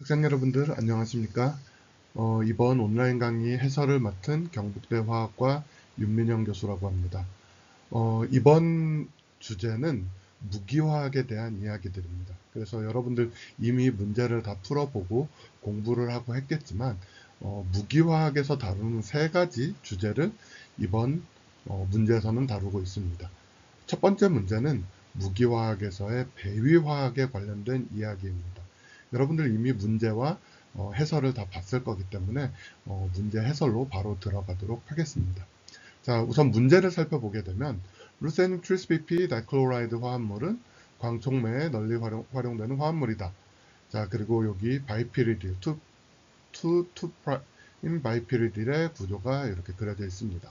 학생 여러분들 안녕하십니까? 이번 온라인 강의 해설을 맡은 경북대 화학과 윤민영 교수라고 합니다. 이번 주제는 무기화학에 대한 이야기들입니다. 그래서 여러분들 이미 문제를 다 풀어보고 공부를 하고 했겠지만 무기화학에서 다루는 세 가지 주제를 이번 문제에서는 다루고 있습니다. 첫 번째 문제는 무기화학에서의 배위화학에 관련된 이야기입니다. 여러분들 이미 문제와 해설을 다 봤을 거기 때문에 문제 해설로 바로 들어가도록 하겠습니다. 자, 우선 문제를 살펴보게 되면 루세늄 트리스비피 다이클로라이드 화합물은 광촉매에 널리 활용되는 화합물이다. 자, 그리고 여기 바이피리딜, 2'인 바이피리딜의 구조가 이렇게 그려져 있습니다.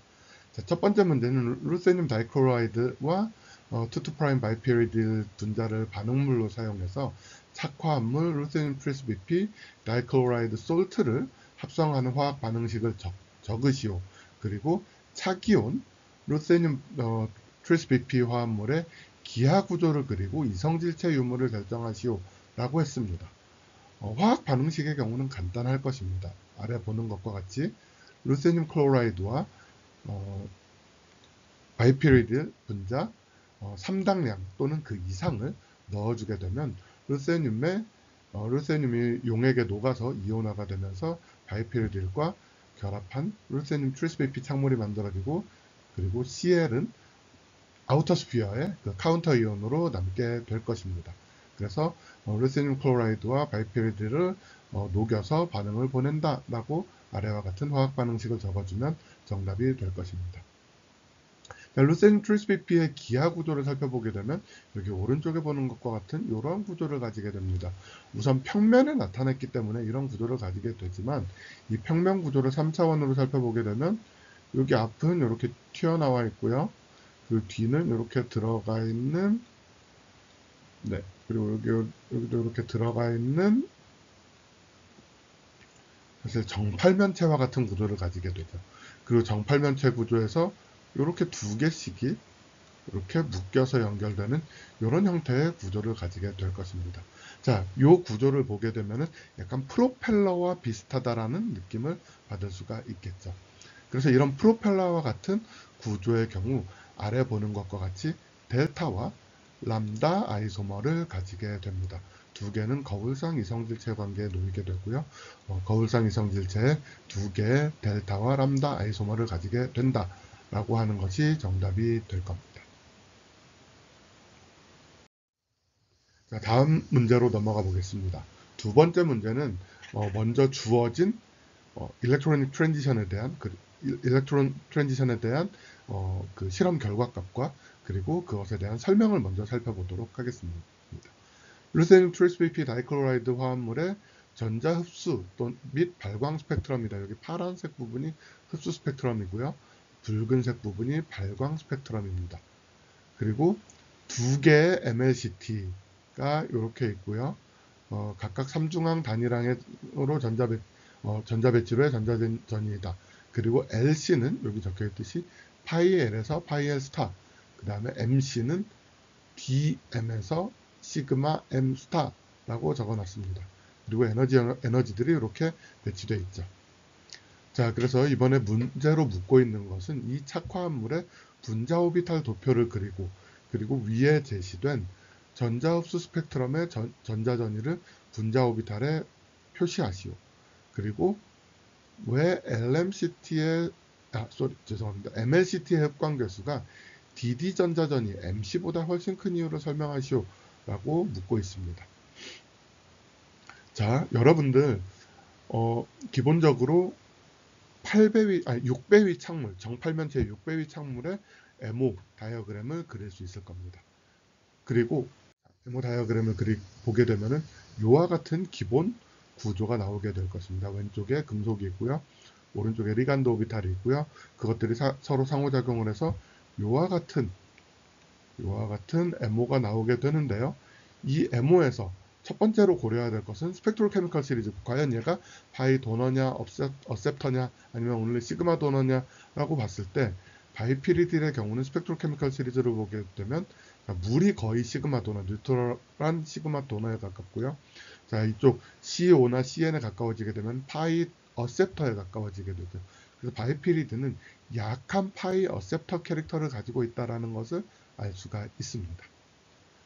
자, 첫 번째 문제는 루세늄 다이클로라이드와 2'' 바이피리딜 분자를 반응물로 사용해서 착화합물 루세늄 트리스비피 다이클로라이드 솔트를 합성하는 화학 반응식을 적으시오. 그리고 차기온 루세늄 트리스비피 화합물의 기하 구조를 그리고 이성질체 유무를 결정하시오 라고 했습니다. 화학 반응식의 경우는 간단할 것입니다. 아래 보는 것과 같이 루세늄 클로라이드와 바이피리딜 분자 3당량 또는 그 이상을 넣어주게 되면 루세늄이 용액에 녹아서 이온화가 되면서 바이피리딜과 결합한 루세늄 트리스비피 착물이 만들어지고, 그리고 CL은 아우터스피어의 그 카운터 이온으로 남게 될 것입니다. 그래서 루세늄 클로라이드와 바이피리딜을 녹여서 반응을 보낸다 라고 아래와 같은 화학 반응식을 적어주면 정답이 될 것입니다. 루세늄 트리스비피의 기하 구조를 살펴보게 되면 여기 오른쪽에 보는 것과 같은 이러한 구조를 가지게 됩니다. 우선 평면에 나타냈기 때문에 이런 구조를 가지게 되지만, 이 평면 구조를 3차원으로 살펴보게 되면 여기 앞은 이렇게 튀어나와 있고요. 그 뒤는 이렇게 들어가 있는, 그리고 여기도 이렇게 들어가 있는, 사실 정팔면체와 같은 구조를 가지게 되죠. 그리고 정팔면체 구조에서 이렇게 두 개씩이 이렇게 묶여서 연결되는 이런 형태의 구조를 가지게 될 것입니다. 자, 이 구조를 보게 되면은 약간 프로펠러와 비슷하다라는 느낌을 받을 수가 있겠죠. 그래서 이런 프로펠러와 같은 구조의 경우 아래 보는 것과 같이 델타와 람다 아이소머를 가지게 됩니다. 두 개는 거울상 이성질체 관계에 놓이게 되고요. 거울상 이성질체에 두 개의 델타와 람다 아이소머를 가지게 된다 라고 하는 것이 정답이 될 겁니다. 자, 다음 문제로 넘어가 보겠습니다. 두 번째 문제는 먼저 주어진 일렉트론 트랜지션에 대한 그 실험 결과값과 그리고 그것에 대한 설명을 먼저 살펴보도록 하겠습니다. 루세늄 트리스비피 다이클로라이드 화합물의 전자 흡수 및 발광 스펙트럼이다. 여기 파란색 부분이 흡수 스펙트럼이고요. 붉은색 부분이 발광 스펙트럼입니다. 그리고 두 개의 MLCT가 이렇게 있고요. 각각 3중항 단위량으로 전자배치로의 전자전이다. 그리고 LC는 여기 적혀 있듯이 파이 L에서 파이 L 스타, 그 다음에 MC는 DM에서 시그마 M 스타라고 적어놨습니다. 그리고 에너지들이 이렇게 배치되어 있죠. 자, 그래서 이번에 문제로 묻고 있는 것은 이 착화합물의 분자 오비탈 도표를 그리고 위에 제시된 전자 흡수 스펙트럼의 전자 전위를 분자 오비탈에 표시하시오. 그리고 왜 MLCT의 흡광 개수가 DD 전자전이 MC보다 훨씬 큰 이유를 설명하시오 라고 묻고 있습니다. 자, 여러분들 기본적으로 6배위 착물, 정팔면체 6배위 착물의 MO 다이어그램을 그릴 수 있을 겁니다. 그리고 MO 다이어그램을 보게 되면은 이와 같은 기본 구조가 나오게 될 것입니다. 왼쪽에 금속이 있고요. 오른쪽에 리간드 오비탈이 있고요. 그것들이 서로 상호작용을 해서 이와 같은 MO가 나오게 되는데요. 이 MO에서 첫 번째로 고려해야 될 것은 스펙트로 케미컬 시리즈. 과연 얘가 바이 도너냐, 어셉터냐, 아니면 오늘 시그마 도너냐 라고 봤을 때, 바이피리딜의 경우는 스펙트로 케미컬 시리즈를 보게 되면 물이 거의 시그마 도너, 뉴트럴한 시그마 도너에 가깝고요. 자, 이쪽 CO나 CN에 가까워지게 되면 파이 어셉터에 가까워지게 되죠. 그래서 바이피리드는 약한 파이 어셉터 캐릭터를 가지고 있다는 것을 알 수가 있습니다.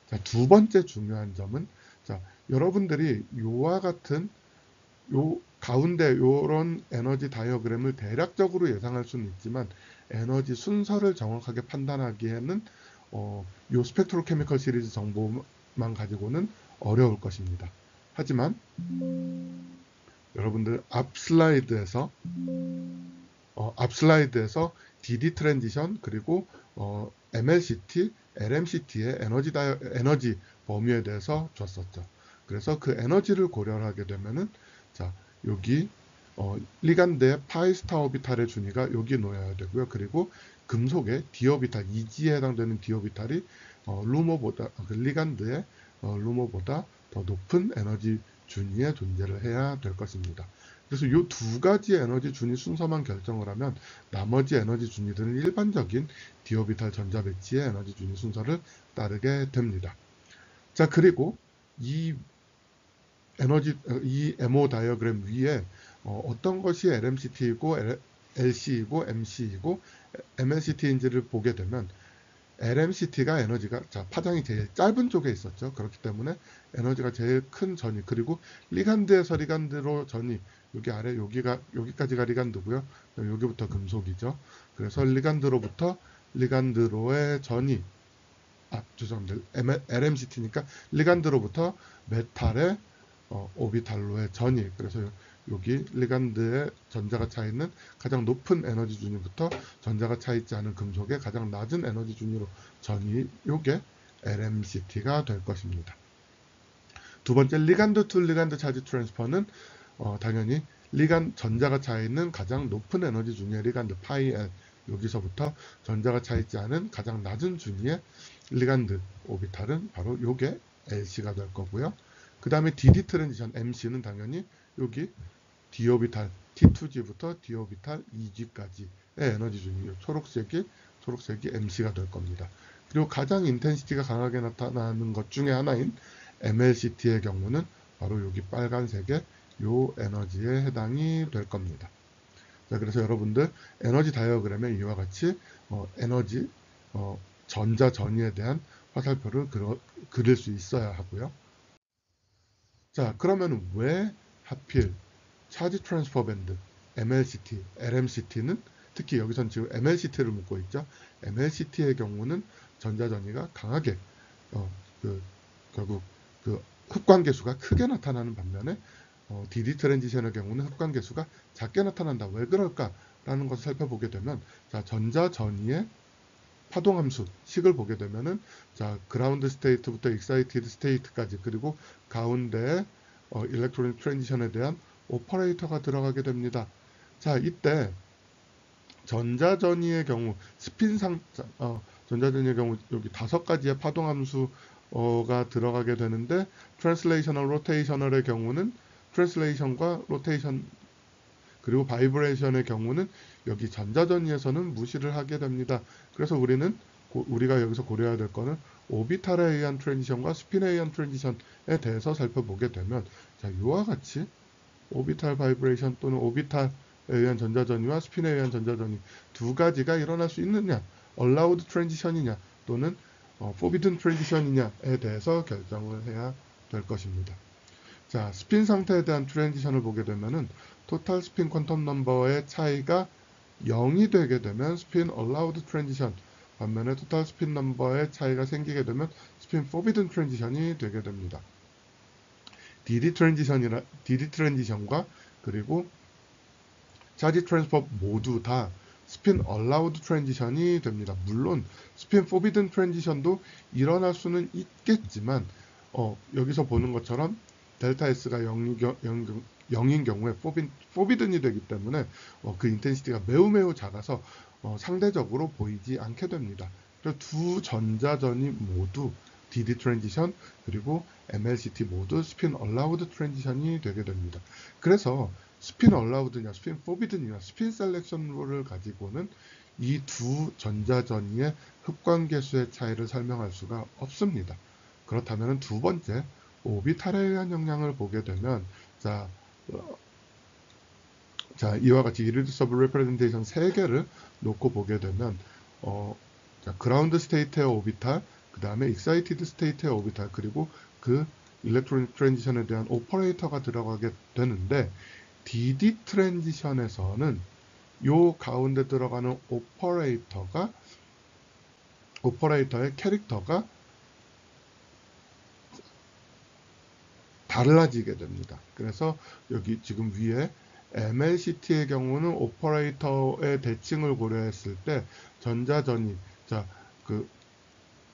자, 두 번째 중요한 점은, 자, 여러분들이 요와 같은 요 가운데 요런 에너지 다이어그램을 대략적으로 예상할 수는 있지만 에너지 순서를 정확하게 판단하기에는 요 스펙트로케미컬 시리즈 정보만 가지고는 어려울 것입니다. 하지만 여러분들 앞 슬라이드에서 DD 트랜지션 그리고 MLCT, LMCT의 에너지 범위에 대해서 줬었죠. 그래서 그 에너지를 고려하게 되면은 자, 여기 리간드의 파이 스타 오비탈의 준위가 여기 놓여야 되고요. 그리고 금속의 d 오비탈, 2G에 해당되는 d 오비탈이 루머보다 리간드의 루머보다 더 높은 에너지 준위의 존재를 해야 될 것입니다. 그래서 이 두 가지 에너지 준위 순서만 결정을 하면 나머지 에너지 준위들은 일반적인 d 오비탈 전자 배치의 에너지 준위 순서를 따르게 됩니다. 자, 그리고 이 MO 다이어그램 위에 어떤 것이 LMCT이고 LC이고 MC이고 MLCT인지를 보게 되면 LMCT가 에너지가, 자, 파장이 제일 짧은 쪽에 있었죠. 그렇기 때문에 에너지가 제일 큰 전위, 그리고 리간드에서 리간드로 전위, 여기 아래 여기까지가 리간드고요. 여기부터 금속이죠. 그래서 리간드로부터 리간드로의 전위, 죄송합니다. LMCT니까 리간드로부터 메탈의 오비탈로의 전위, 그래서 여기 리간드에 전자가 차 있는 가장 높은 에너지 준위부터 전자가 차 있지 않은 금속의 가장 낮은 에너지 준위로 전위, 요게 LMCT가 될 것입니다. 두 번째, 리간드 투 리간드 차지 트랜스퍼는 당연히 전자가 차 있는 가장 높은 에너지 준위의 리간드 파이 L, 여기서부터 전자가 차 있지 않은 가장 낮은 준위의 리간드 오비탈은 바로 요게 LC가 될 거고요. 그 다음에 DD 트랜지션 MC는 당연히 여기 d 오비탈 T2G부터 d 오비탈 2G까지의 에너지 준위, 초록색이 MC가 될 겁니다. 그리고 가장 인텐시티가 강하게 나타나는 것 중에 하나인 MLCT의 경우는 바로 여기 빨간색의 요 에너지에 해당이 될 겁니다. 자, 그래서 여러분들 에너지 다이어그램에 이와 같이 에너지 전자 전위에 대한 화살표를 그릴 수 있어야 하고요. 자, 그러면 왜 하필 차지 트랜스퍼 밴드, MLCT, LMCT는, 특히 여기선 지금 MLCT를 묻고 있죠. MLCT의 경우는 전자 전위가 강하게 결국 흡광계수가 크게 나타나는 반면에 DD 트랜지션의 경우는 흡광계수가 작게 나타난다. 왜 그럴까라는 것을 살펴보게 되면, 자, 전자 전위의 파동함수 식을 보게 되면은, 자, 그라운드 스테이트부터 익사이티드 스테이트까지, 그리고 가운데에 일렉트로닉 트랜지션에 대한 오퍼레이터가 들어가게 됩니다. 자, 이때 전자전위의 경우 전자전위의 경우 여기 5가지의 파동함수가 들어가게 되는데, 트랜슬레이셔널 로테이셔널의 경우는 트랜슬레이션과 로테이션 그리고 바이브레이션의 경우는 여기 전자전위에서는 무시를 하게 됩니다. 그래서 우리가 여기서 고려해야 될 거는 오비탈에 의한 트랜지션과 스핀에 의한 트랜지션에 대해서 살펴보게 되면, 자, 이와 같이 오비탈 바이브레이션 또는 오비탈에 의한 전자전위와 스핀에 의한 전자전위 두 가지가 일어날 수 있느냐, allowed 트랜지션이냐 또는 forbidden 트랜지션이냐에 대해서 결정을 해야 될 것입니다. 자, 스핀 상태에 대한 트랜지션을 보게 되면은 토탈 스핀 퀀텀 넘버의 차이가 0이 되게 되면 스핀 allowed 트랜지션, 반면에 토탈 스핀 넘버의 차이가 생기게 되면 스핀 forbidden 트랜지션이 되게 됩니다. DD 트랜지션과 그리고 차지 트랜스퍼 모두 다 스핀 allowed 트랜지션이 됩니다. 물론 스핀 forbidden 트랜지션도 일어날 수는 있겠지만 여기서 보는 것처럼 델타 S가 0인 경우에 forbidden이 되기 때문에 그 인텐시티가 매우 작아서 상대적으로 보이지 않게 됩니다. 그래서 두 전자전이 모두 DD 트랜지션 그리고 MLCT 모두 스핀 allowed 트랜지션이 되게 됩니다. 그래서 스핀 allowed냐, 스핀 forbidden이냐, 스핀 셀렉션 룰을 가지고는 이 두 전자전위의 흡광계수의 차이를 설명할 수가 없습니다. 그렇다면 두 번째, 오비탈에 의한 영향을 보게 되면 자, 이와 같이 irreducible representation 3개를 놓고 보게 되면 그라운드 스테이트의 오비탈, 그 다음에 excited 스테이트의 오비탈, 그리고 그 일렉트로닉 트랜지션에 대한 오퍼레이터가 들어가게 되는데, DD 트랜지션에서는 요 가운데 들어가는 오퍼레이터의 캐릭터가 달라지게 됩니다. 그래서 여기 지금 위에 MLCT의 경우는 오퍼레이터의 대칭을 고려했을 때 전자전이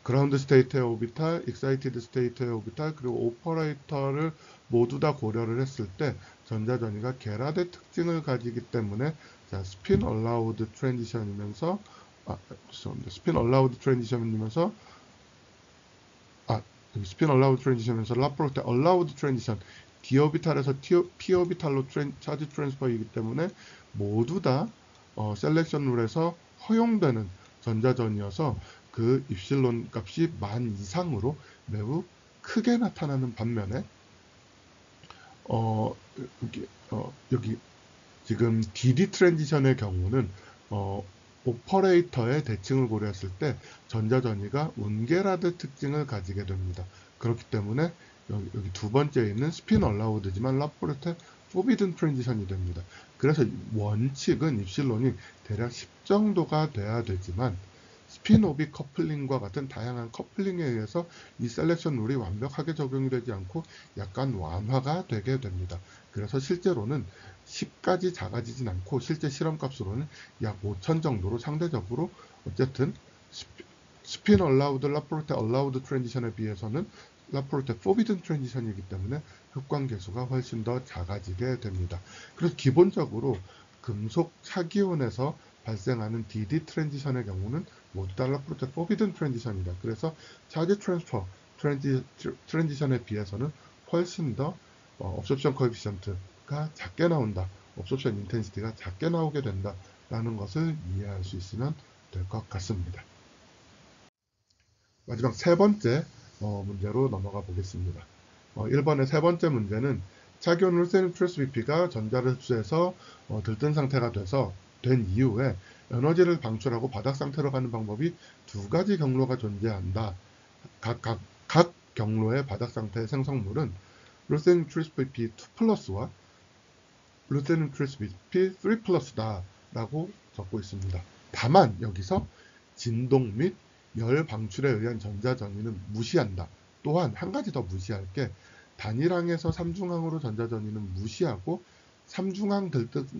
그라운드 스테이트의 오비탈, 익사이티드 스테이트의 오비탈, 그리고 오퍼레이터를 모두 다 고려를 했을 때 전자전이가 게라데 특징을 가지기 때문에 스핀 얼라우드 트랜지션이면서 스핀 얼라우드 트랜지션이면서 스핀 얼라우드 트랜지션에서 라프로테 얼라우드 트랜지션 d 오비탈에서 p 오비탈로 차지 트랜스퍼이기 때문에 모두 다 셀렉션 룰에서 허용되는 전자전이어서 그 입실론 값이 10,000 이상으로 매우 크게 나타나는 반면에 여기 지금 DD 트랜지션의 경우는 오퍼레이터의 대칭을 고려했을 때 전자전이가 운게라드 특징을 가지게 됩니다. 그렇기 때문에 여기 두 번째에 있는 스핀 얼라우드지만 라포르테 포비든 트랜지션이 됩니다. 그래서 원칙은 입실론이 대략 10 정도가 돼야 되지만 스핀 오비 커플링과 같은 다양한 커플링에 의해서 이 셀렉션 룰이 완벽하게 적용이 되지 않고 약간 완화가 되게 됩니다. 그래서 실제로는 10까지 작아지진 않고 실제 실험값으로는 약 5,000 정도로 상대적으로 어쨌든 스핀 얼라우드, 라포르테 얼라우드 트랜지션에 비해서는 라포르테 포비든 트랜지션이기 때문에 흡광 계수가 훨씬 더 작아지게 됩니다. 그래서 기본적으로 금속 차기온에서 발생하는 DD 트랜지션의 경우는 모두 다 라포르테 포비든 트랜지션이다. 그래서 차지 트랜스퍼 트랜지션에 비해서는 훨씬 더 업소션 코에피션트가 작게 나온다. 업소션 인텐시티가 작게 나오게 된다. 라는 것을 이해할 수 있으면 될 것 같습니다. 마지막 세 번째 문제로 넘어가 보겠습니다. 1번의 세 번째 문제는 차기온 루세늄 트랜스BP가 전자를 흡수해서 들뜬 상태가 된 이후에 에너지를 방출하고 바닥 상태로 가는 방법이 두 가지 경로가 존재한다. 각 경로의 바닥 상태의 생성물은 루세늄 트랜스BP 2 플러스와 루세늄 트랜스BP 3 플러스다 라고 적고 있습니다. 다만 여기서 진동 및 열 방출에 의한 전자전이는 무시한다. 또한 한 가지 더 무시할 게 단일항에서 3중항으로 전자전이는 무시하고 3중항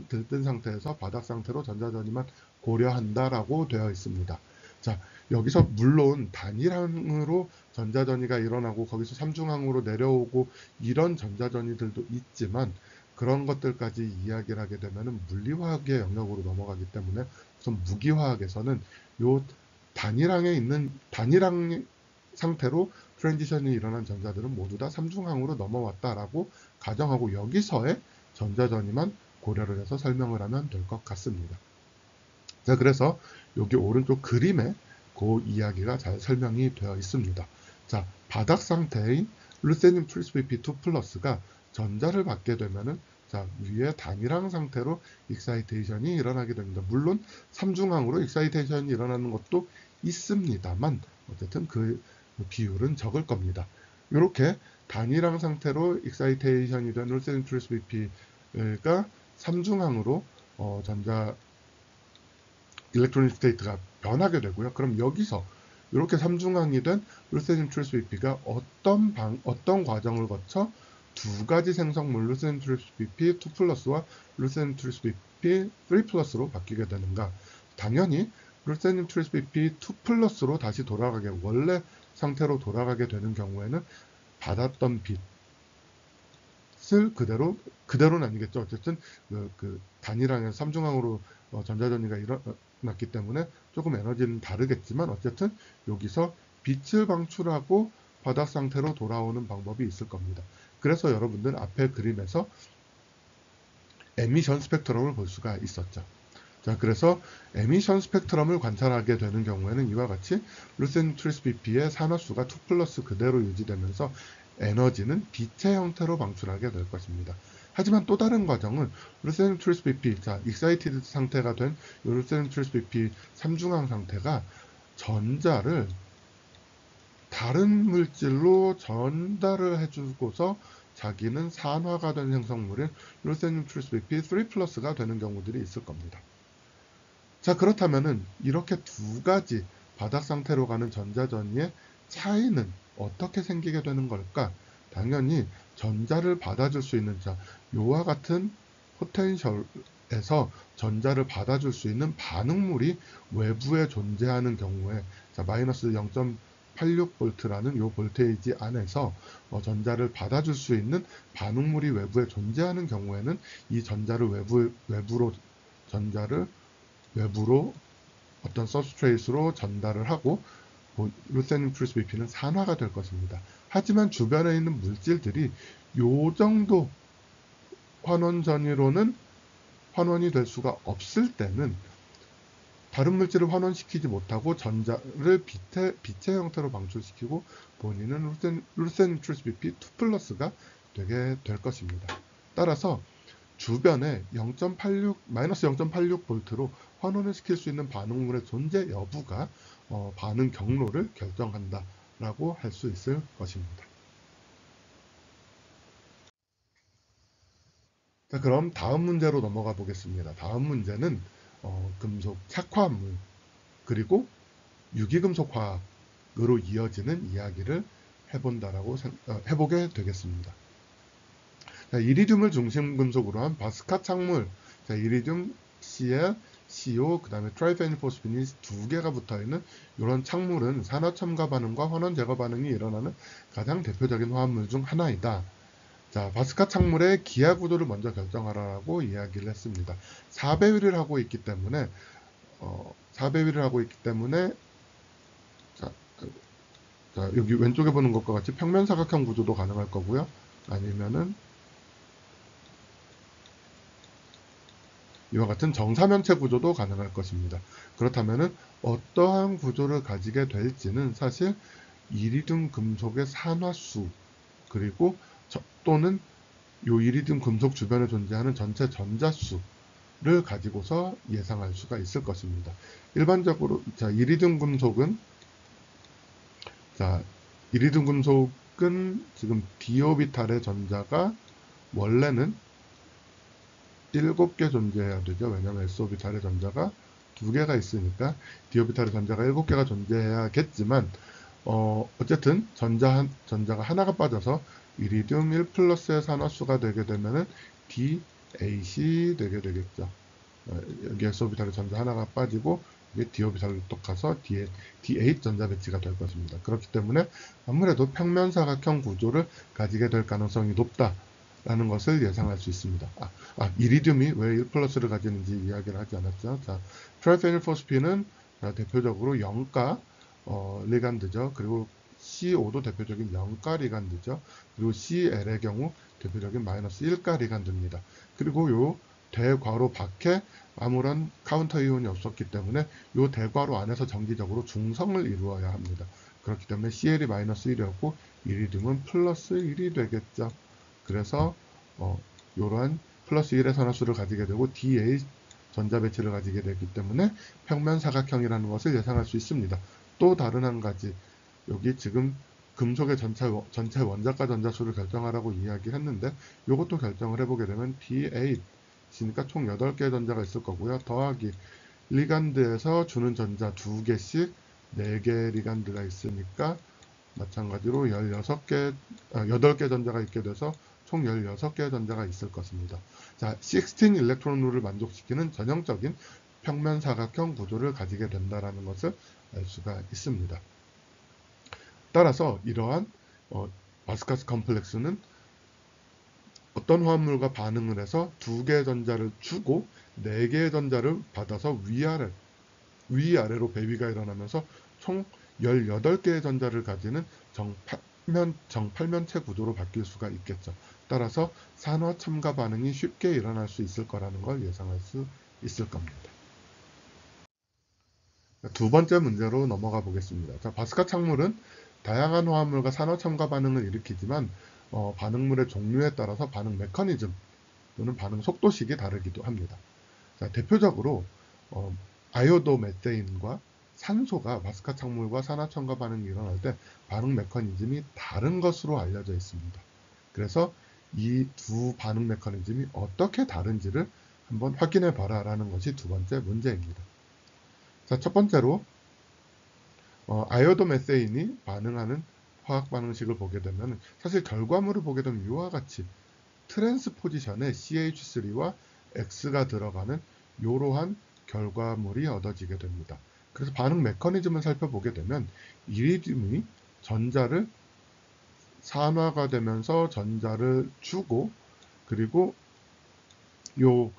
들뜬 상태에서 바닥 상태로 전자전이만 고려한다라고 되어 있습니다. 자, 여기서 물론 단일항으로 전자전이가 일어나고 거기서 3중항으로 내려오고 이런 전자전이들도 있지만 그런 것들까지 이야기를 하게 되면 물리화학의 영역으로 넘어가기 때문에 우선 무기화학에서는 요 단일항 상태로 트랜지션이 일어난 전자들은 모두 다 3중항으로 넘어왔다라고 가정하고 여기서의 전자전이만 고려를 해서 설명을 하면 될 것 같습니다. 자, 그래서 여기 오른쪽 그림에 그 이야기가 잘 설명이 되어 있습니다. 자, 바닥 상태인 루세늄 트랜스BP 2 플러스가 전자를 받게 되면은 위에 단일항 상태로 익사이테이션이 일어나게 됩니다. 물론 3중항으로 익사이테이션이 일어나는 것도 있습니다만 어쨌든 그 비율은 적을 겁니다. 이렇게 단일항 상태로 익사이테이션이 된 루세늄 트랜스BP가 3중항으로 전자 일렉트로닉 스테이트가 변하게 되고요. 그럼 여기서 이렇게 3중항이 된 루세늄 트랜스BP가 어떤 과정을 거쳐 두 가지 생성물 루세늄 트랜스BP 2 플러스와 루세늄 트랜스BP 3 플러스로 바뀌게 되는가? 당연히 루세늄 트랜스BP 2 플러스로 다시 돌아가게 원래 상태로 돌아가게 되는 경우에는 받았던 빛을 그대로는 아니겠죠. 어쨌든 그 단일항에서 3중항으로 전자전이가 일어났기 때문에 조금 에너지는 다르겠지만 어쨌든 여기서 빛을 방출하고 바닥 상태로 돌아오는 방법이 있을 겁니다. 그래서 여러분들 앞에 그림에서 에미션 스펙트럼을 볼 수가 있었죠. 자, 그래서 에미션 스펙트럼을 관찰하게 되는 경우에는 이와 같이 루세늄 트랜스BP의 산화수가 2 플러스 그대로 유지되면서 에너지는 빛의 형태로 방출하게 될 것입니다. 하지만 또 다른 과정은 루세늄 트리스 BP, 자, 익사이티드 상태가 된 루세늄 트리스 BP 삼중항 상태가 전자를 다른 물질로 전달을 해주고서 자기는 산화가 된 생성물인 루세늄 트리스 BP 3+가 되는 경우들이 있을 겁니다. 자, 그렇다면은 이렇게 두 가지 바닥 상태로 가는 전자전이의 차이는 어떻게 생기게 되는 걸까? 당연히 전자를 받아줄 수 있는, 자, 요와 같은 포텐셜에서 전자를 받아줄 수 있는 반응물이 외부에 존재하는 경우에, 자, 마이너스 0.86V라는 요 볼테이지 안에서 전자를 받아줄 수 있는 반응물이 외부에 존재하는 경우에는 이 전자를 외부로 어떤 서브스트레이트로 전달을 하고 루세늄 트리스 BP는 산화가 될 것입니다. 하지만 주변에 있는 물질들이 요 정도 환원 전위로는 환원이 될 수가 없을 때는 다른 물질을 환원시키지 못하고 전자를 빛의 형태로 방출시키고 본인은 루세늄 트리스 BP 2+가 되게 될 것입니다. 따라서 주변에 마이너스 0.86V로 환원을 시킬 수 있는 반응물의 존재 여부가 반응 경로를 결정한다라고 할 수 있을 것입니다. 자, 그럼 다음 문제로 넘어가 보겠습니다. 다음 문제는 금속 착화물 그리고 유기금속 화학으로 이어지는 이야기를 해보게 되겠습니다. 자, 이리듐을 중심 금속으로 한 바스카 착물, 자, 이리듐 Cl, CO, 그 다음에 트라이페닐포스핀이 두 개가 붙어있는 이런 착물은 산화 첨가 반응과 환원 제거 반응이 일어나는 가장 대표적인 화합물 중 하나이다. 자, 바스카 착물의 기하 구도를 먼저 결정하라고 이야기를 했습니다. 4배율을 하고 있기 때문에 4배율을 하고 있기 때문에 자, 여기 왼쪽에 보는 것과 같이 평면 사각형 구조도 가능할 거고요. 아니면은 이와 같은 정사면체 구조도 가능할 것입니다. 그렇다면 어떠한 구조를 가지게 될지는 사실 이리듐 금속의 산화수 그리고 또는 요 이리듐 금속 주변에 존재하는 전체 전자수를 가지고서 예상할 수가 있을 것입니다. 일반적으로 자, 이리듐 금속은 지금 d 오비탈의 전자가 원래는 7개 존재해야 되죠. 왜냐하면 s오비탈의 전자가 2개가 있으니까 d오비탈의 전자가 7개가 존재해야겠지만 어쨌든 전자가 하나가 빠져서 이리듐 1+의 산화수가 되게 되면은 D8이 되게 되겠죠. 여기 s오비탈의 전자 하나가 빠지고 이게 d오비탈로 또 가서 D8 전자 배치가 될 것입니다. 그렇기 때문에 아무래도 평면 사각형 구조를 가지게 될 가능성이 높다. 라는 것을 예상할 수 있습니다. 이리듐이 왜 1+를 가지는지 이야기를 하지 않았죠. 자, 트라이페닐포스핀은 대표적으로 0가 리간드죠. 그리고 CO도 대표적인 0가 리간드죠. 그리고 CL의 경우 대표적인 마이너스 1가 리간드입니다. 그리고 요 대괄호 밖에 아무런 카운터 이온이 없었기 때문에 요 대괄호 안에서 정기적으로 중성을 이루어야 합니다. 그렇기 때문에 CL이 마이너스 1이었고 이리듐은 플러스 1이 되겠죠. 그래서 이러한 플러스 1의 산화수를 가지게 되고 D8 전자 배치를 가지게 되기 때문에 평면 사각형이라는 것을 예상할 수 있습니다. 또 다른 한 가지, 여기 지금 금속의 전체 원자가 전자수를 결정하라고 이야기를 했는데 이것도 결정을 해보게 되면 D8이니까 총 8개의 전자가 있을 거고요. 더하기 리간드에서 주는 전자 2개씩 4개의 리간드가 있으니까 마찬가지로 8개 전자가 있게 돼서 총 16개의 전자가 있을 것입니다. 자, 16 일렉트론 룰을 만족시키는 전형적인 평면 사각형 구조를 가지게 된다는 것을 알 수가 있습니다. 따라서 이러한 바스카스 컴플렉스는 어떤 화합물과 반응을 해서 2개의 전자를 주고 4개의 전자를 받아서 위아래로 배위가 일어나면서 총 18개의 전자를 가지는 정팔면체 구조로 바뀔 수가 있겠죠. 따라서 산화 첨가 반응이 쉽게 일어날 수 있을 거라는 걸 예상할 수 있을 겁니다. 두 번째 문제로 넘어가 보겠습니다. 자, 바스카 착물은 다양한 화합물과 산화 첨가 반응을 일으키지만 반응물의 종류에 따라서 반응 메커니즘 또는 반응 속도식이 다르기도 합니다. 자, 대표적으로 아이오도 메테인과 산소가 바스카 착물과 산화 첨가 반응이 일어날 때 반응 메커니즘이 다른 것으로 알려져 있습니다. 그래서 이 두 반응 메커니즘이 어떻게 다른지를 한번 확인해 봐라 라는 것이 두 번째 문제입니다. 자, 첫 번째로 아이오도 메세인이 반응하는 화학 반응식을 보게 되면 사실 결과물을 보게 되면 이와 같이 트랜스포지션에 CH3와 X가 들어가는 이러한 결과물이 얻어지게 됩니다. 그래서 반응 메커니즘을 살펴보게 되면 이리듐이 전자를 산화가 되면서 전자를 주고 그리고 요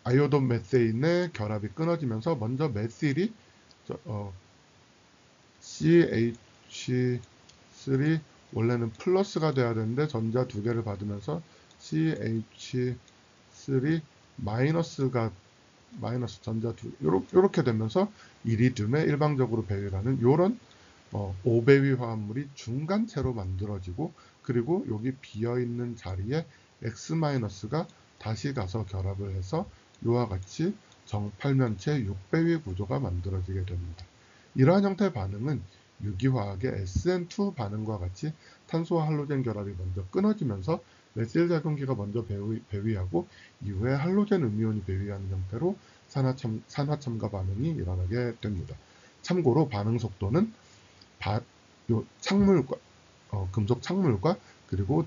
아이오도 메세인의 결합이 끊어지면서 먼저 메실이 CH3 원래는 플러스가 돼야 되는데 전자 두 개를 받으면서 CH3 마이너스 전자 두 요렇게 되면서 이리듐에 일방적으로 배위하는 이런 5배위 화합물이 중간체로 만들어지고 그리고 여기 비어있는 자리에 X-가 다시 가서 결합을 해서 이와 같이 정팔면체 6배위 구조가 만들어지게 됩니다. 이러한 형태의 반응은 유기화학의 SN2 반응과 같이 탄소와 할로젠 결합이 먼저 끊어지면서 메실작용기가 먼저 배위하고 이후에 할로젠 음이온이 배위하는 형태로 산화첨가 반응이 일어나게 됩니다. 참고로 반응 속도는 창물과 금속 창물과 그리고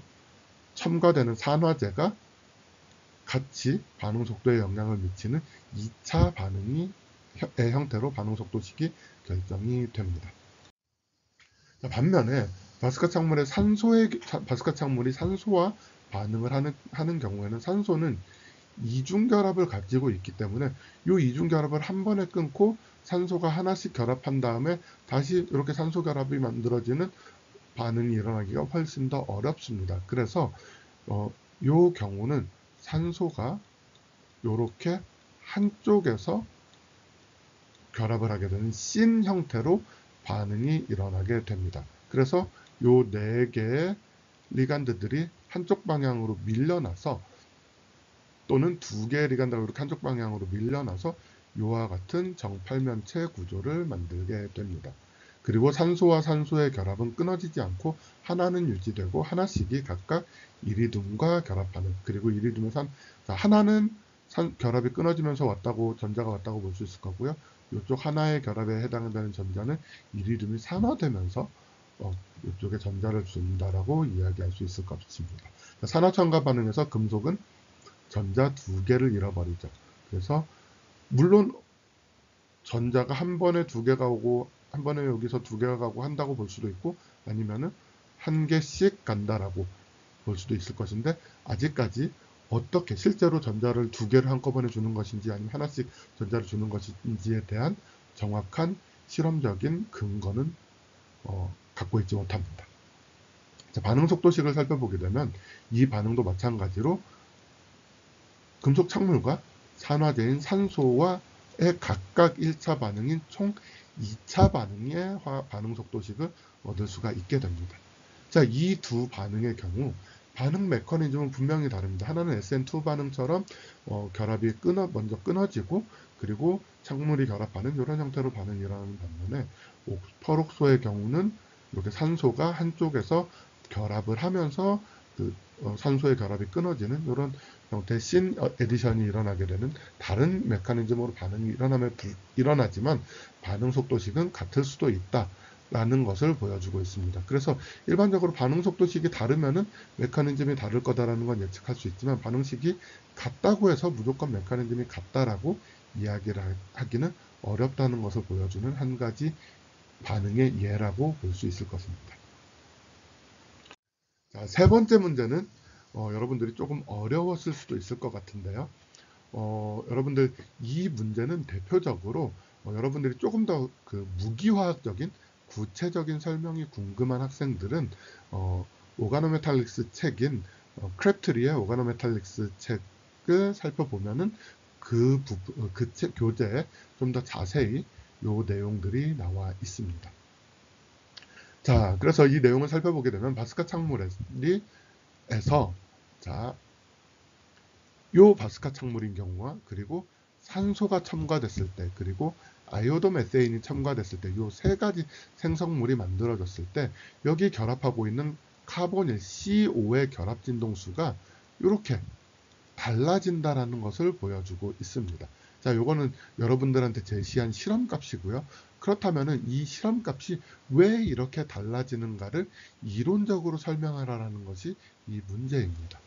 첨가되는 산화제가 같이 반응 속도에 영향을 미치는 2차 반응의 형태로 반응 속도식이 결정이 됩니다. 반면에 바스카 창물이 산소와 반응을 하는 경우에는 산소는 이중결합을 가지고 있기 때문에 이 이중결합을 한 번에 끊고 산소가 하나씩 결합한 다음에 다시 이렇게 산소 결합이 만들어지는 반응이 일어나기가 훨씬 더 어렵습니다. 그래서 이 경우는 산소가 이렇게 한쪽에서 결합을 하게 되는 씬 형태로 반응이 일어나게 됩니다. 그래서 이 4개의 리간드들이 한쪽 방향으로 밀려나서 또는 2개의 리간드가 이렇게 한쪽 방향으로 밀려나서 이와 같은 정팔면체 구조를 만들게 됩니다. 그리고 산소와 산소의 결합은 끊어지지 않고 하나는 유지되고 하나씩이 각각 이리듐과 결합하는 그리고 이리듐의 하나는 결합이 끊어지면서 전자가 왔다고 볼 수 있을 거고요. 이쪽 하나의 결합에 해당되는 전자는 이리듐이 산화되면서 이쪽에 전자를 준다라고 이야기할 수 있을 것 같습니다. 산화첨가 반응에서 금속은 전자 2개를 잃어버리죠. 그래서 물론 전자가 한 번에 2개가 오고 한 번에 여기서 2개가 가고 한다고 볼 수도 있고 아니면은 1개씩 간다라고 볼 수도 있을 것인데 아직까지 어떻게 실제로 전자를 2개를 한꺼번에 주는 것인지 아니면 하나씩 전자를 주는 것인지에 대한 정확한 실험적인 근거는 갖고 있지 못합니다. 자, 반응 속도식을 살펴보게 되면 이 반응도 마찬가지로 금속 착물과 산화제인 산소와의 각각 1차 반응인 총 2차 반응의 반응 속도식을 얻을 수가 있게 됩니다. 자, 이 두 반응의 경우 반응 메커니즘은 분명히 다릅니다. 하나는 SN2 반응처럼 결합이 먼저 끊어지고 그리고 착물이 결합하는 이런 형태로 반응이 일어나는 반면에 퍼록소의 경우는 이렇게 산소가 한쪽에서 결합을 하면서 산소의 결합이 끊어지는 이런 형태의 씬 에디션이 일어나게 되는 다른 메커니즘으로 반응이 일어나지만 반응 속도식은 같을 수도 있다. 라는 것을 보여주고 있습니다. 그래서 일반적으로 반응 속도식이 다르면은 메커니즘이 다를 거다라는 건 예측할 수 있지만 반응식이 같다고 해서 무조건 메커니즘이 같다라고 이야기를 하기는 어렵다는 것을 보여주는 한 가지 반응의 예라고 볼 수 있을 것입니다. 자, 세 번째 문제는 여러분들이 조금 어려웠을 수도 있을 것 같은데요. 여러분들 이 문제는 대표적으로 여러분들이 조금 더 그 무기화학적인 구체적인 설명이 궁금한 학생들은 오가노메탈릭스 책인 크랩트리의 오가노메탈릭스 책을 살펴보면은 그 책 교재에 좀 더 자세히 요 내용들이 나와 있습니다. 자, 그래서 이 내용을 살펴보게 되면 바스카 착물에서 자, 요 바스카 착물인 경우와 그리고 산소가 첨가됐을 때 그리고 아이오도 메세인이 첨가됐을 때 요 세 가지 생성물이 만들어졌을 때 여기 결합하고 있는 카본일 CO의 결합 진동수가 이렇게 달라진다라는 것을 보여주고 있습니다. 자, 요거는 여러분들한테 제시한 실험값이고요. 그렇다면 이 실험값이 왜 이렇게 달라지는가를 이론적으로 설명하라는 것이 이 문제입니다.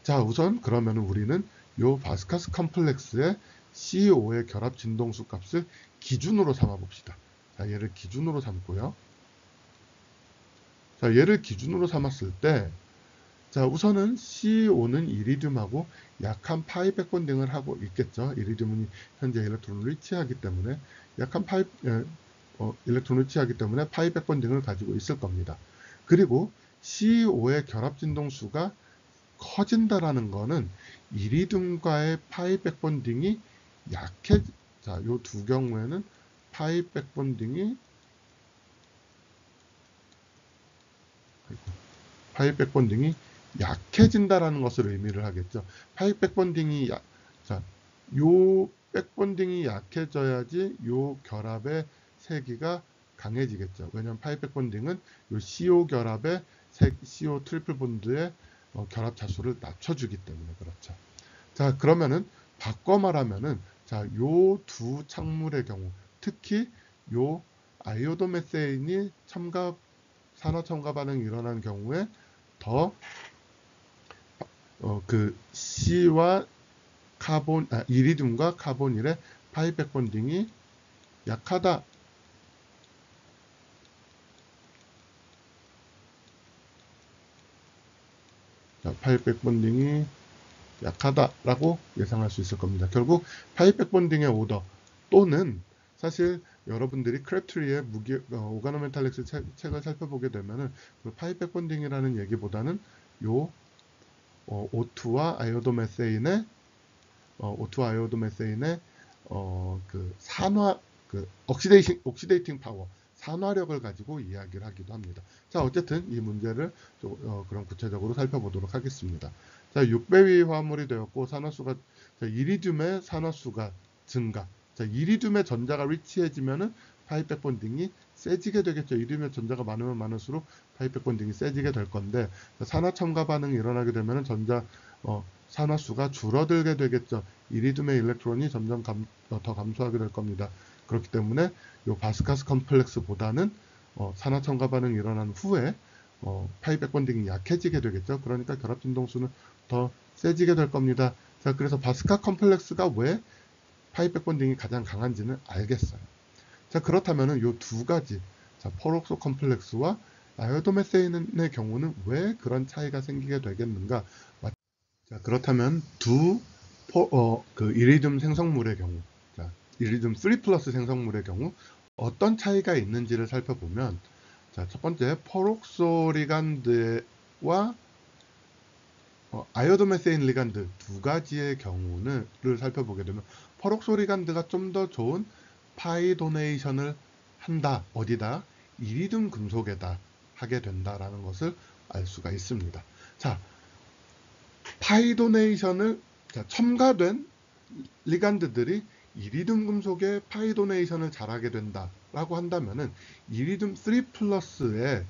자, 우선 그러면 우리는 요 바스카스 컴플렉스의 CO의 결합 진동수 값을 기준으로 삼아 봅시다. 자, 얘를 기준으로 삼고요. 자, 얘를 기준으로 삼았을 때 자, 우선은 CO는 이리듐하고 약한 파이 백본딩을 하고 있겠죠. 이리듐은 현재 일렉트론을 위치하기 때문에 약한 일렉트론을 위치하기 때문에 파이 백본딩을 가지고 있을 겁니다. 그리고 CO의 결합 진동수가 커진다라는 거는 이리듐과의 파이 백본딩이 자, 요 두 경우에는 파이 백본딩이 약해진다라는 것을 의미를 하겠죠. 파이 백본딩이 자, 요 백본딩이 약해져야지 요 결합의 세기가 강해지겠죠. 왜냐하면 파이 백본딩은 요 CO 결합의 CO 트리플 본드의 결합 자수를 낮춰주기 때문에 그렇죠. 자, 그러면은 바꿔 말하면은 자, 요 두 착물의 경우 특히 요 아이오도 메세인이 산화 첨가 반응이 일어난 경우에 더 그 C와 이리듐과 카본일의 파이 백본딩이 약하다. 자, 파이 백본딩이 약하다라고 예상할 수 있을 겁니다. 결국 파이 백본딩의 오더 또는 사실 여러분들이 크랩트리의 오가노멘탈렉스 책을 살펴보게 되면은 그 파이 백본딩이라는 얘기보다는 요 O2와 아이오도 메세인의 그 산화 옥시데이팅 파워 산화력을 가지고 이야기를 하기도 합니다. 자, 어쨌든 이 문제를 그럼 구체적으로 살펴보도록 하겠습니다. 자, 6배위 화합물이 되었고 산화수가 이리듐의 산화수가 증가. 자, 이리듐의 전자가 리치해지면은 파이 백본딩이 세지게 되겠죠. 이리듐의 전자가 많으면 많을수록 파이 백본딩이 세지게 될 건데 산화 첨가 반응이 일어나게 되면은 산화수가 줄어들게 되겠죠. 이리듐의 일렉트론이 점점 더 감소하게 될 겁니다. 그렇기 때문에 이 바스카스 컴플렉스보다는 산화 첨가 반응이 일어난 후에 파이 백본딩이 약해지게 되겠죠. 그러니까 결합 진동수는 더 세지게 될 겁니다. 자, 그래서 바스카 컴플렉스가 왜 파이 백본딩이 가장 강한지는 알겠어요. 자, 그렇다면 이 두 가지 퍼록소 컴플렉스와 아이오도 메세인의 경우는 왜 그런 차이가 생기게 되겠는가? 자, 그렇다면 이리듐 생성물의 경우, 자, 이리듐 3 플러스 생성물의 경우 어떤 차이가 있는지를 살펴보면, 자, 첫 번째 퍼록소 리간드와 아이오도 메세인 리간드 두 가지의 경우를 살펴보게 되면 퍼록소 리간드가 좀 더 좋은 파이 도네이션을 한다. 어디다? 이리듐 금속에다 하게 된다라는 것을 알 수가 있습니다. 자, 파이 도네이션을 첨가된 리간드들이 이리듐 금속에 파이 도네이션을 잘하게 된다라고 한다면은 이리듐 3 플러스의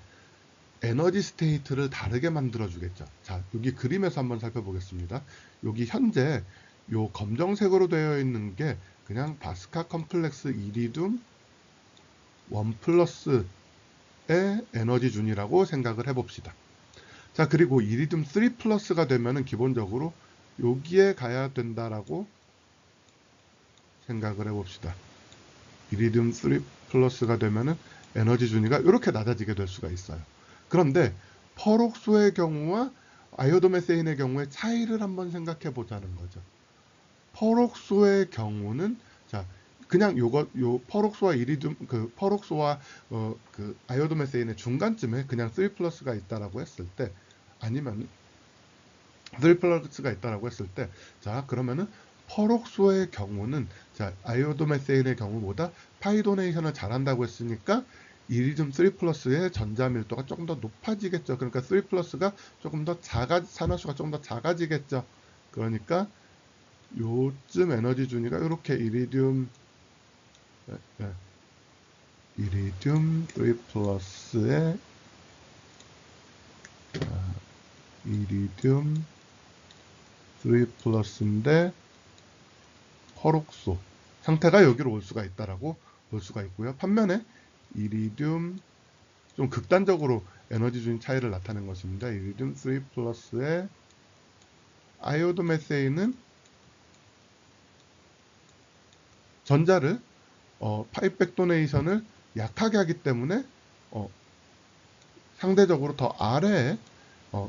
에너지 스테이트를 다르게 만들어 주겠죠. 자, 여기 그림에서 한번 살펴보겠습니다. 여기 현재 요 검정색으로 되어 있는 게 그냥 바스카 컴플렉스 이리듐 1 플러스의 에너지 준이라고 생각을 해봅시다. 자, 그리고 이리듐 3 플러스가 되면은 기본적으로 여기에 가야 된다라고 생각을 해봅시다. 이리듐 3 플러스가 되면은 에너지 준위가 이렇게 낮아지게 될 수가 있어요. 그런데 퍼록소의 경우와 아이오도 메세인의 경우의 차이를 한번 생각해 보자는 거죠. 퍼록소의 경우는 자, 그냥 요 퍼록소와 퍼록소와 아이오도 메세인의 중간쯤에 그냥 3 플러스가 있다라고 했을 때 아니면 3 플러스가 있다라고 했을 때 자, 그러면은 퍼록소의 경우는 자, 아이오도 메세인의 경우보다 파이 도네이션을 잘한다고 했으니까 이리듐 3 플러스의 전자 밀도가 조금 더 높아지겠죠. 그러니까 3 플러스가 조금 더 산화수가 조금 더 작아지겠죠. 그러니까 요쯤 에너지 준위가 이렇게 이리듐 3 플러스의 이리듐 3 플러스인데 퍼록소 상태가 여기로 올 수가 있다라고 볼 수가 있고요. 반면에 이리듐 좀 극단적으로 에너지 준위 차이를 나타낸 것입니다. 이리듐 3 플러스의 아이오도 메세인은 전자를 파이백 도네이션을 약하게 하기 때문에 상대적으로 더 아래에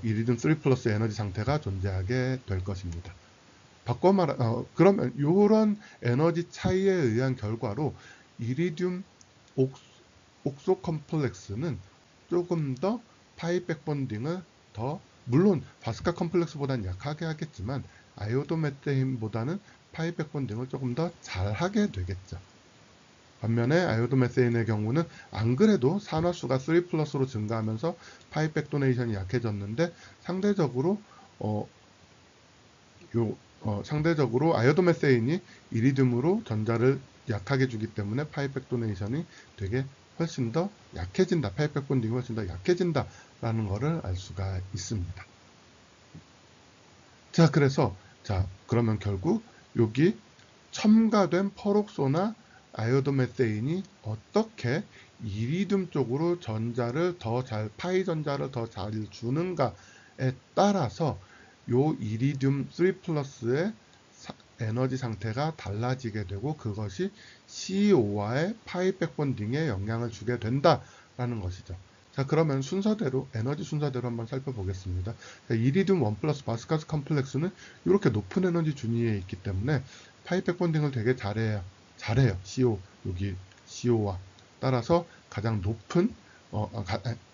이리듐 3 플러스 에너지 상태가 존재하게 될 것입니다. 바꿔 그러면 이런 에너지 차이에 의한 결과로 이리듐 옥소 컴플렉스는 조금 더 파이백 본딩을 더 물론 바스카 컴플렉스보다는 약하게 하겠지만 아이오도 메세인보다는 파이백 본딩을 조금 더 잘하게 되겠죠. 반면에 아이오도 메세인의 경우는 안 그래도 산화수가 3 플러스로 증가하면서 파이백 도네이션이 약해졌는데 상대적으로 상대적으로 아이오도 메세인이 이리듐으로 전자를 약하게 주기 때문에 파이백 도네이션이 되게 훨씬 더 약해진다. 파이백 본딩이 훨씬 더 약해진다 라는 것을 알 수가 있습니다. 자, 그래서 그러면 결국 여기 첨가된 퍼록소나 아이오도 메세인이 어떻게 이리듐 쪽으로 전자를 더 잘, 파이 전자를 더 잘 주는가에 따라서 요 이리듐 3 플러스의 에너지 상태가 달라지게 되고 그것이 CO와의 파이백 본딩에 영향을 주게 된다라는 것이죠. 자, 그러면 순서대로 에너지 순서대로 한번 살펴보겠습니다. 자, 이리듐 1 플러스 바스카스 컴플렉스는 이렇게 높은 에너지 준위에 있기 때문에 파이백 본딩을 되게 잘해요. CO 여기 CO와 따라서 가장 높은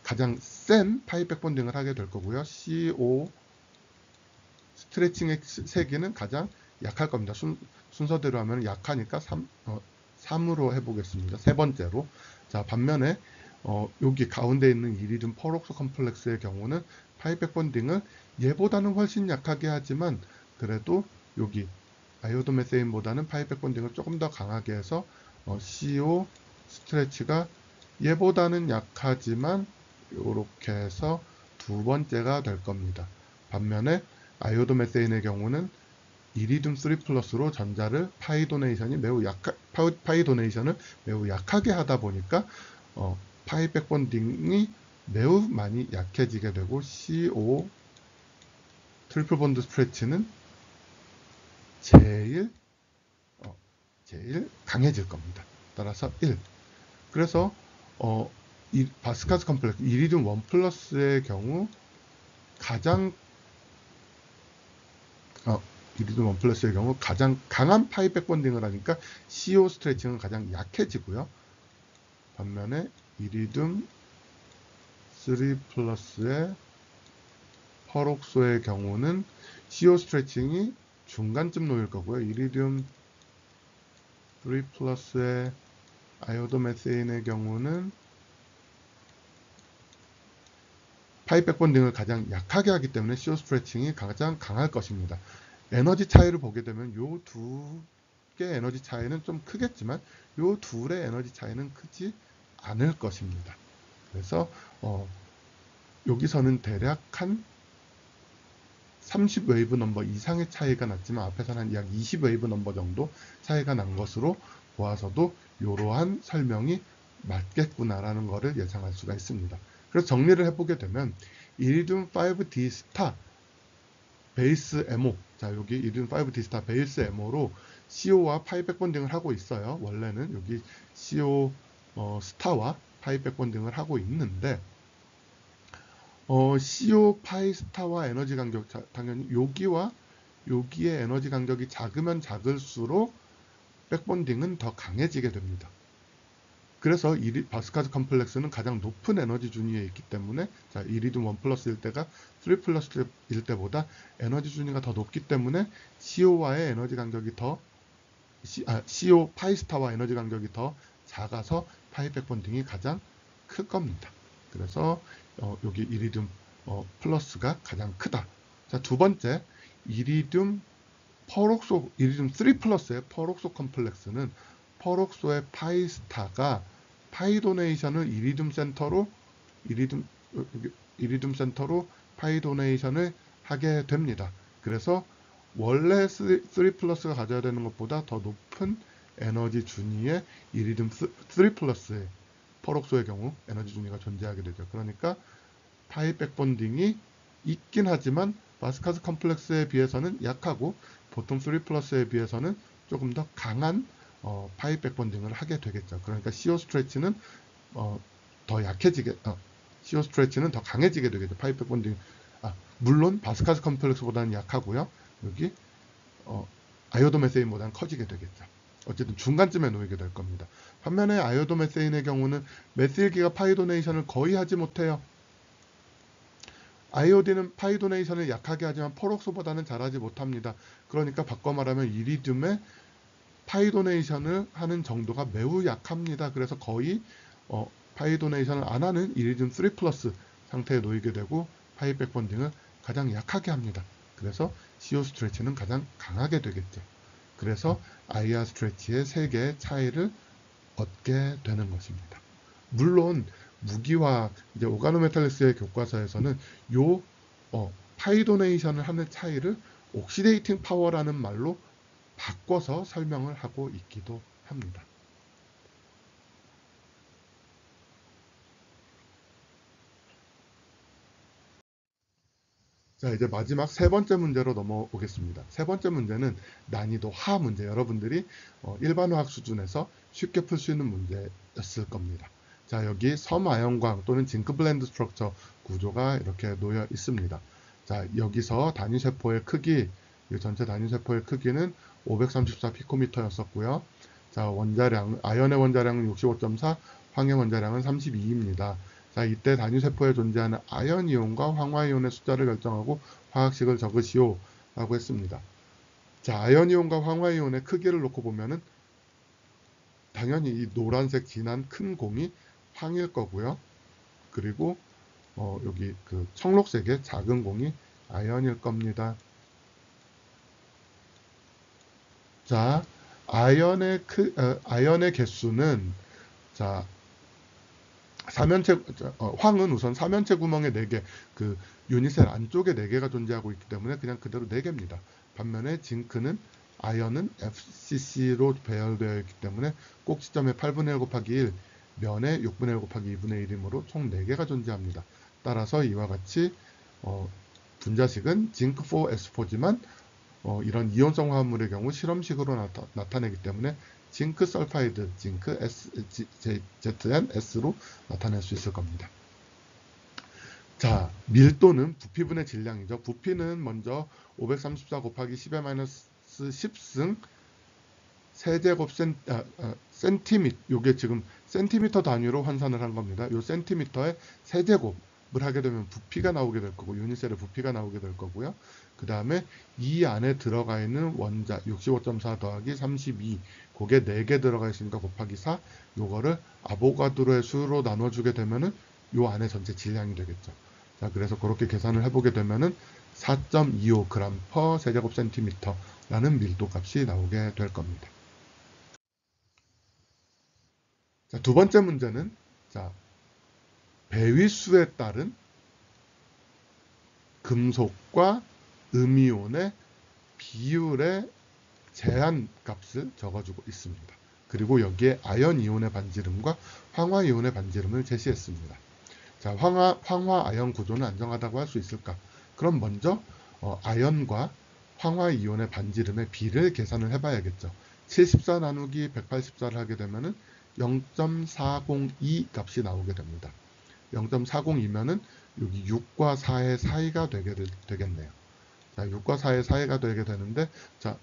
가장 센 파이백 본딩을 하게 될 거고요. CO 스트레칭의 세기는 가장 약할 겁니다. 순서대로 하면 약하니까 3으로 해보겠습니다. 세 번째로. 자, 반면에 여기 가운데 있는 이리듐 퍼록소 컴플렉스의 경우는 파이백 본딩을 얘보다는 훨씬 약하게 하지만 그래도 여기 아이오도 메세인보다는 파이백 본딩을 조금 더 강하게 해서 CO 스트레치가 얘보다는 약하지만 이렇게 해서 두 번째가 될 겁니다. 반면에 아이오도 메세인의 경우는 이리듐 3 플러스로 전자를 파이 도네이션을 매우 약하게 하다 보니까 파이백 본딩이 매우 많이 약해지게 되고 CO 트리플 본드 스트레치는 제일 강해질 겁니다. 따라서 1. 그래서 이 바스카스 컴플렉스 이리듐 1 플러스의 경우 가장 이리듐 1 플러스의 경우 가장 강한 파이백 본딩을 하니까 CO 스트레칭은 가장 약해지고요. 반면에 이리듐 3 플러스의 퍼록소의 경우는 CO 스트레칭이 중간쯤 놓일 거고요. 이리듐 3 플러스의 아이오도 메세인의 경우는 파이백 본딩을 가장 약하게 하기 때문에 CO 스트레칭이 가장 강할 것입니다. 에너지 차이를 보게 되면 요 두 개의 에너지 차이는 좀 크겠지만 요 둘의 에너지 차이는 크지 않을 것입니다. 그래서 여기서는 대략 한 30 웨이브 넘버 이상의 차이가 났지만 앞에서는 약 20 웨이브 넘버 정도 차이가 난 것으로 보아서도 이러한 설명이 맞겠구나라는 것을 예상할 수가 있습니다. 그래서 정리를 해보게 되면 이리듐 5D 스타 베이스 MO, 자 여기 이리듐 5D 스타 베이스 MO로 CO와 파이백 본딩을 하고 있어요. 원래는 여기 CO 스타와 파이백 본딩을 하고 있는데 CO 파이 스타와 에너지 간격 당연히 여기와 여기의 에너지 간격이 작으면 작을수록 백본딩은 더 강해지게 됩니다. 그래서 바스카스 컴플렉스는 가장 높은 에너지 준위에 있기 때문에 자, 이리듐 1 플러스일 때가 3 플러스일 때보다 에너지 준위가 더 높기 때문에 CO와의 에너지 간격이 CO 파이 스타와 에너지 간격이 더 작아서 파이백 본딩이 가장 클 겁니다. 그래서 여기 이리듐 플러스가 가장 크다. 자, 두 번째, 이리듐 이리듐 3 플러스의 퍼록소 컴플렉스는 퍼록소의 파이스타가 파이 도네이션을 이리듐 센터로 파이 도네이션을 하게 됩니다. 그래서 원래 3 플러스가 가져야 되는 것보다 더 높은 에너지 준위의 이리듐 3 플러스의 퍼록소의 경우 에너지 준위가 존재하게 되죠. 그러니까 파이 백본딩이 있긴 하지만 바스카스 컴플렉스에 비해서는 약하고 보통 3 플러스에 비해서는 조금 더 강한 파이 백본딩을 하게 되겠죠. 그러니까 CO 스트레치는 더 CO 스트레치는 더 강해지게 되겠죠. 파이 백본딩. 물론 바스카스 컴플렉스보다는 약하고요. 여기 아이오도메세인보다는 커지게 되겠죠. 어쨌든 중간쯤에 놓이게 될 겁니다. 반면에 아이오도메세인의 경우는 메실기가 파이도네이션을 거의 하지 못해요. 아이오딘은 파이도네이션을 약하게 하지만 퍼록소보다는 잘하지 못합니다. 그러니까 바꿔 말하면 이리듐의 파이도네이션을 하는 정도가 매우 약합니다. 그래서 거의 파이도네이션을 안 하는 이리듐 3 플러스 상태에 놓이게 되고 파이 백본딩을 가장 약하게 합니다. 그래서 CO 스트레치는 가장 강하게 되겠죠. 그래서 IR 스트레치의 3개의 차이를 얻게 되는 것입니다. 물론 무기화 이제 오가노메탈리스의 교과서에서는 요 파이도네이션을 하는 차이를 옥시데이팅 파워라는 말로 바꿔서 설명을 하고 있기도 합니다. 자, 이제 마지막 세 번째 문제로 넘어오겠습니다. 세 번째 문제는 난이도 하 문제. 여러분들이 일반화학 수준에서 쉽게 풀 수 있는 문제였을 겁니다. 자, 여기 섬아연광 또는 징크 블렌드 스트럭처 구조가 이렇게 놓여 있습니다. 자, 여기서 단위세포의 크기, 전체 단위세포의 크기는 534 피코미터였었고요. 자, 원자량, 아연의 원자량은 65.4, 황의 원자량은 32입니다. 자, 이때 단위세포에 존재하는 아연이온과 황화이온의 숫자를 결정하고 화학식을 적으시오 라고 했습니다. 자, 아연이온과 황화이온의 크기를 놓고 보면은 당연히 이 노란색 진한 큰 공이 황일 거고요. 그리고 여기 그 청록색의 작은 공이 아연일 겁니다. 자, 아연의 개수는 자, 황은 우선 사면체 구멍에 4개, 그 유니셀 안쪽에 4개가 존재하고 있기 때문에 그냥 그대로 4개입니다. 반면에 징크는 아연은 FCC로 배열되어 있기 때문에 꼭지점에 8분의 1 곱하기 1, 면에 6분의 1 곱하기 2분의 1이므로 총 4개가 존재합니다. 따라서 이와 같이 분자식은 징크4S4지만 이런 이온성 화합물의 경우 실험식으로 나타내기 때문에 징크 설파이드, 징크 ZnS로 나타낼 수 있을 겁니다. 자, 밀도는 부피분의 질량이죠. 부피는 먼저 534 곱하기 10의 마이너스 10승 세제곱 센티미터, 요게 지금 센티미터 단위로 환산을 한 겁니다. 요 센티미터의 세제곱을 하게 되면 부피가 나오게 될 거고, 유니셀의 부피가 나오게 될 거고요. 그 다음에 이 안에 들어가 있는 원자 65.4 더하기 32, 그게 4개 들어가 있으니까 곱하기 4, 요거를 아보가드로의 수로 나눠주게 되면은 요 안에 전체 질량이 되겠죠. 자, 그래서 그렇게 계산을 해보게 되면은 4.25g per 세제곱 센티미터라는 밀도 값이 나오게 될 겁니다. 자, 두 번째 문제는 자, 배위수에 따른 금속과 음이온의 비율의 제한 값을 적어주고 있습니다. 그리고 여기에 아연 이온의 반지름과 황화 이온의 반지름을 제시했습니다. 자, 황화 아연 구조는 안정하다고 할 수 있을까? 그럼 먼저 아연과 황화 이온의 반지름의 비를 계산을 해봐야겠죠. 74 나누기 184를 하게 되면은 0.402 값이 나오게 됩니다. 0.402면은 여기 6과 4의 사이가 되겠네요. 자, 6과 4의 사이가 되게 되는데, 자,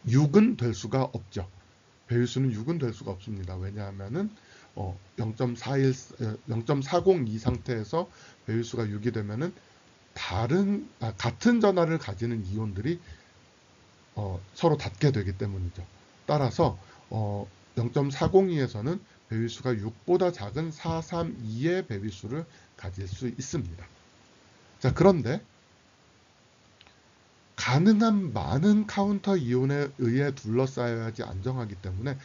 6은 될 수가 없죠. 배율수는 6은 될 수가 없습니다. 왜냐하면은 0.402 상태에서 배율수가 6이 되면은 같은 전하를 가지는 이온들이 서로 닿게 되기 때문이죠. 따라서 0.402에서는 배위수가 6보다 작은 432의 배위수를 가질 수 있습니다. 자, 그런데 가능한 많은 카운터 이온에 의해 둘러싸여야지 안정하기 때문에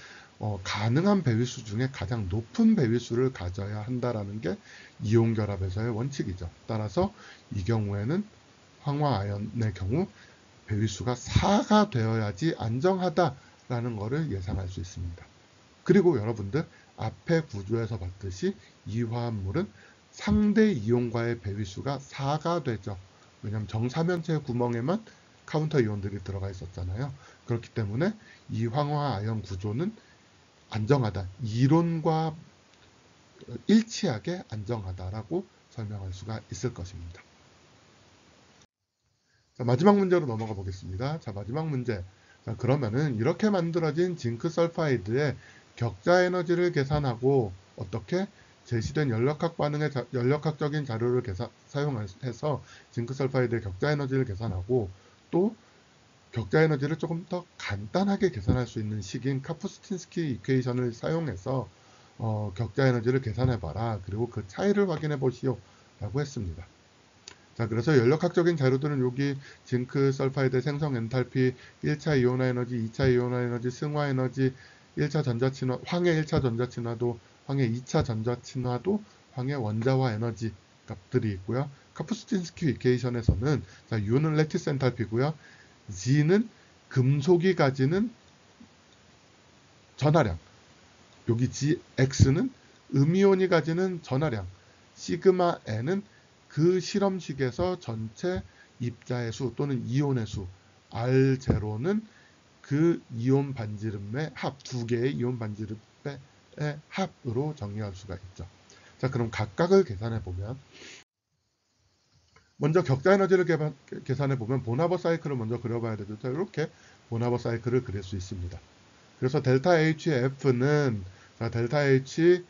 가능한 배위수 중에 가장 높은 배위수를 가져야 한다라는 게 이온 결합에서의 원칙이죠. 따라서 이 경우에는 황화아연의 경우 배위수가 4가 되어야지 안정하다라는 것을 예상할 수 있습니다. 그리고 여러분들 앞에 구조에서 봤듯이 이 화합물은 상대 이온과의 배위수가 4가 되죠. 왜냐하면 정사면체 구멍에만 카운터 이온들이 들어가 있었잖아요. 그렇기 때문에 이 황화아연 구조는 안정하다, 이론과 일치하게 안정하다라고 설명할 수가 있을 것입니다. 자, 마지막 문제로 넘어가 보겠습니다. 자, 마지막 문제. 자, 그러면은 이렇게 만들어진 징크 설파이드의 격자 에너지를 계산하고 어떻게 제시된 연력학 반응의 연력학적인 자료를 사용해서 징크 설파이드의 격자 에너지를 계산하고 또 격자 에너지를 조금 더 간단하게 계산할 수 있는 식인 카푸스틴스키 이퀘이션을 사용해서 격자 에너지를 계산해 봐라. 그리고 그 차이를 확인해 보시오 라고 했습니다. 자, 그래서 연력학적인 자료들은 여기 징크 설파이드 생성 엔탈피, 1차 이온화 에너지, 2차 이온화 에너지, 승화 에너지, 1차 전자친화, 황해 1차 전자친화도, 황해 2차 전자친화도, 황해 원자화 에너지 값들이 있고요. 카푸스틴스키 이퀘이션에서는 자, U는 레티스 엔탈피고요. G는 금속이 가지는 전하량, 여기 X는 음이온이 가지는 전하량, 시그마 N은 그 실험식에서 전체 입자의 수 또는 이온의 수, R0는 그 이온 반지름의 합, 두 개의 이온 반지름의 합으로 정리할 수가 있죠. 자, 그럼 각각을 계산해 보면 먼저 격자 에너지를 계산해 보면 보나버 사이클을 먼저 그려봐야 되죠. 자, 이렇게 보나버 사이클을 그릴 수 있습니다. 그래서 델타 HF는 자, 델타 H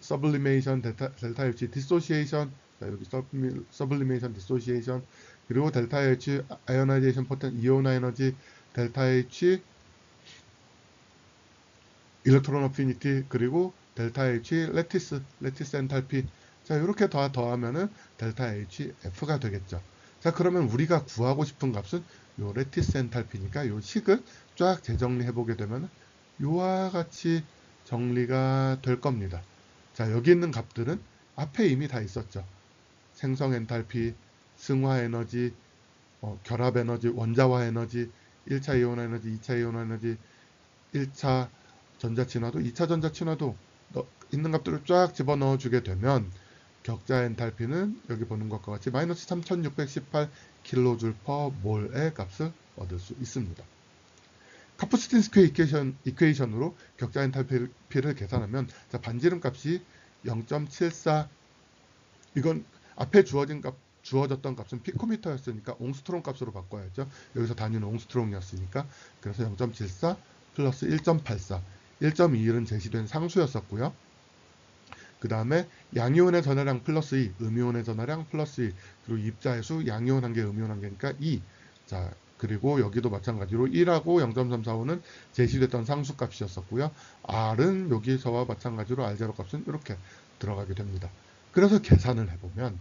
서블리메이션, 델타 H 디소시에이션, 자, 여기 서블리메이션, 디소시에이션, 그리고 델타 H 아이오나이제이션 포텐 이온화 에너지, 델타 H 일렉트론 어피니티, 그리고 델타 H 레티스 엔탈피. 자, 이렇게 더하면은 델타 HF가 되겠죠. 자, 그러면 우리가 구하고 싶은 값은 요 레티스 엔탈피니까 요 식을 쫙 재정리해 보게 되면 요와 같이 정리가 될 겁니다. 자, 여기 있는 값들은 앞에 이미 다 있었죠. 생성 엔탈피, 승화 에너지, 결합 에너지, 원자화 에너지, 1차 이온화 에너지, 2차 이온화 에너지, 1차 전자친화도, 2차 전자친화도 있는 값들을 쫙 집어넣어 주게 되면 격자 엔탈피는 여기 보는 것과 같이 마이너스 3618kJ/몰의 값을 얻을 수 있습니다. 카푸스틴스키 이퀘이션으로 격자 엔탈피를 계산하면 자, 반지름 값이 0.74, 이건 앞에 주어졌던 값은 피코미터였으니까 옹스트롱 값으로 바꿔야죠. 여기서 단위는 옹스트롱이었으니까. 그래서 0.74 플러스 1.84, 1.21은 제시된 상수였었고요. 그 다음에 양이온의 전하량 플러스 2, 음이온의 전하량 플러스 2, 그리고 입자의 수 양이온 1개, 음이온 1개니까 2. 자, 그리고 여기도 마찬가지로 1하고 0.345는 제시됐던 상수값이었었고요. R은 여기서와 마찬가지로 R0 값은 이렇게 들어가게 됩니다. 그래서 계산을 해보면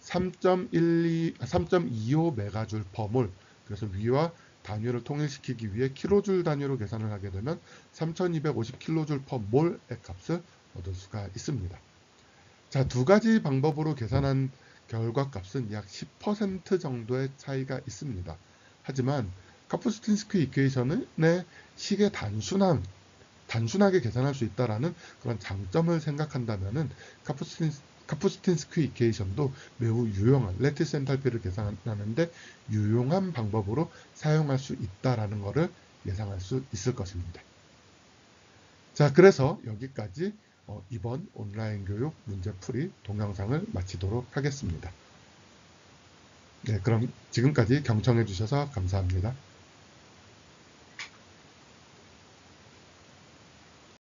3.25 메가줄 퍼몰, 그래서 위와 단위를 통일시키기 위해 킬로줄 단위로 계산을 하게 되면 3250kJ per 몰의 값을 얻을 수가 있습니다. 자, 두 가지 방법으로 계산한 결과값은 약 10% 정도의 차이가 있습니다. 하지만 카푸스틴스키 이퀘이션의 식의 단순하게 계산할 수 있다라는 그런 장점을 생각한다면은 카푸스틴스키 이퀘이션도 매우 유용한 레티스 엔탈피를 계산하는데 유용한 방법으로 사용할 수 있다라는 것을 예상할 수 있을 것입니다. 자, 그래서 여기까지 이번 온라인 교육 문제풀이 동영상을 마치도록 하겠습니다. 네, 그럼 지금까지 경청해 주셔서 감사합니다.